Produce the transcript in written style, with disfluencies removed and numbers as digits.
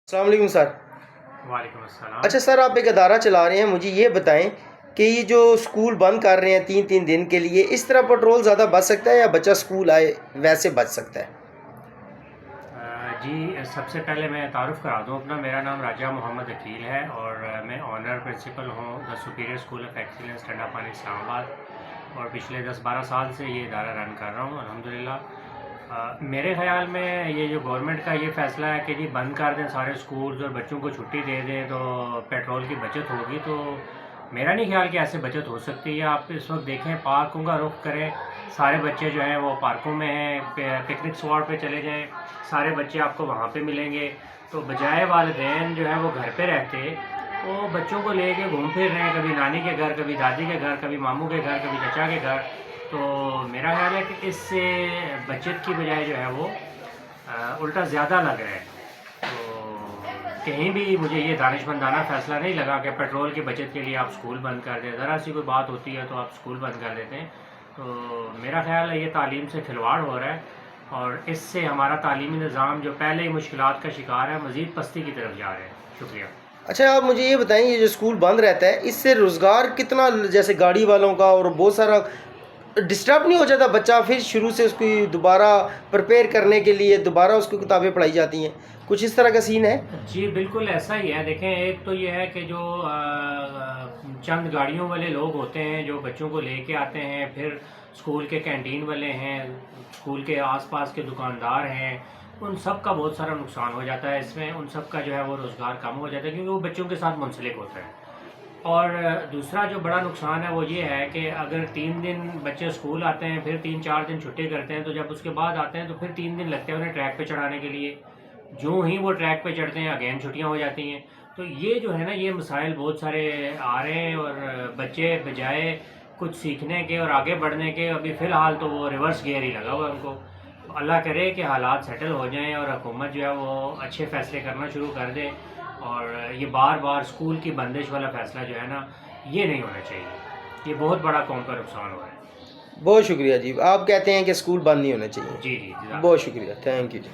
السلام علیکم سر۔ وعلیکم السلام۔ اچھا سر، آپ ایک ادارہ چلا رہے ہیں، مجھے یہ بتائیں کہ یہ جو اسکول بند کر رہے ہیں 3 دن کے لیے، اس طرح پیٹرول زیادہ بچ سکتا ہے یا بچہ اسکول آئے ویسے بچ سکتا ہے؟ جی سب سے پہلے میں تعارف کرا دوں اپنا، میرا نام راجہ محمد عقیل ہے اور میں آنر پرنسپل ہوں the superior school of excellence Tanda پانی اسلام آباد، اور پچھلے 10-12 سال سے یہ ادارہ رن کر رہا ہوں الحمدللہ۔ میرے خیال میں یہ جو گورنمنٹ کا یہ فیصلہ ہے کہ جی بند کر دیں سارے اسکولز اور بچوں کو چھٹی دے دیں تو پیٹرول کی بچت ہوگی، تو میرا نہیں خیال کہ ایسے بچت ہو سکتی ہے۔ آپ اس وقت دیکھیں پارکوں کا رخ کریں، سارے بچے جو ہیں وہ پارکوں میں ہیں، پکنک اسپاٹ پہ چلے جائیں، سارے بچے آپ کو وہاں پہ ملیں گے، تو بجائے والدین جو ہے وہ گھر پہ رہتے وہ بچوں کو لے کے گھوم پھر رہے ہیں، کبھی نانی کے گھر، کبھی دادی کے گھر، کبھی ماموں کے گھر، کبھی چچا کے گھر، تو میرا خیال ہے کہ اس سے بچت کی بجائے جو ہے وہ الٹا زیادہ لگ رہا ہے۔ تو کہیں بھی مجھے یہ دانش مندانہ فیصلہ نہیں لگا کہ پیٹرول کی بچت کے لیے آپ اسکول بند کر دیں، ذرا سی کوئی بات ہوتی ہے تو آپ اسکول بند کر دیتے ہیں، تو میرا خیال ہے یہ تعلیم سے کھلواڑ ہو رہا ہے اور اس سے ہمارا تعلیمی نظام جو پہلے ہی مشکلات کا شکار ہے مزید پستی کی طرف جا رہے ہیں۔ شکریہ۔ اچھا آپ مجھے یہ بتائیں، یہ جو اسکول بند رہتا ہے اس سے روزگار کتنا، جیسے گاڑی والوں کا اور بہت سارا ڈسٹرب نہیں ہو جاتا؟ بچہ پھر شروع سے اس کو دوبارہ پریپیئر کرنے کے لیے دوبارہ اس کو کتابیں پڑھائی جاتی ہیں، کچھ اس طرح کا سین ہے؟ جی بالکل ایسا ہی ہے۔ دیکھیں ایک تو یہ ہے کہ جو چند گاڑیوں والے لوگ ہوتے ہیں جو بچوں کو لے کے آتے ہیں، پھر اسکول کے کینٹین والے ہیں، اسکول کے آس پاس کے دکاندار ہیں، ان سب کا بہت سارا نقصان ہو جاتا ہے اس میں، ان سب کا جو ہے وہ روزگار کم ہو جاتا ہے کیونکہ وہ بچوں کے ساتھ منسلک ہوتا ہے۔ اور دوسرا جو بڑا نقصان ہے وہ یہ ہے کہ اگر 3 دن بچے اسکول آتے ہیں، پھر 3-4 دن چھٹی کرتے ہیں، تو جب اس کے بعد آتے ہیں تو پھر 3 دن لگتے ہیں انہیں ٹریک پہ چڑھانے کے لیے، جو ہی وہ ٹریک پہ چڑھتے ہیں اگین چھٹیاں ہو جاتی ہیں۔ تو یہ جو ہے نا یہ مسائل بہت سارے آ رہے ہیں اور بچے بجائے کچھ سیکھنے کے اور آگے بڑھنے کے ابھی فی الحال تو وہ ریورس گیئر ہی لگا ہوا ہے ان کو۔ اللہ کرے کہ حالات سیٹل ہو جائیں اور حکومت جو ہے وہ اچھے فیصلے کرنا شروع کر دے، اور یہ بار بار اسکول کی بندش والا فیصلہ جو ہے نا یہ نہیں ہونا چاہیے، یہ بہت بڑا قوم کا نقصان ہو رہا ہے۔ بہت شکریہ جی، آپ کہتے ہیں کہ اسکول بند نہیں ہونے چاہیے؟ جی جی جی۔ بہت شکریہ، تھینک یو جی۔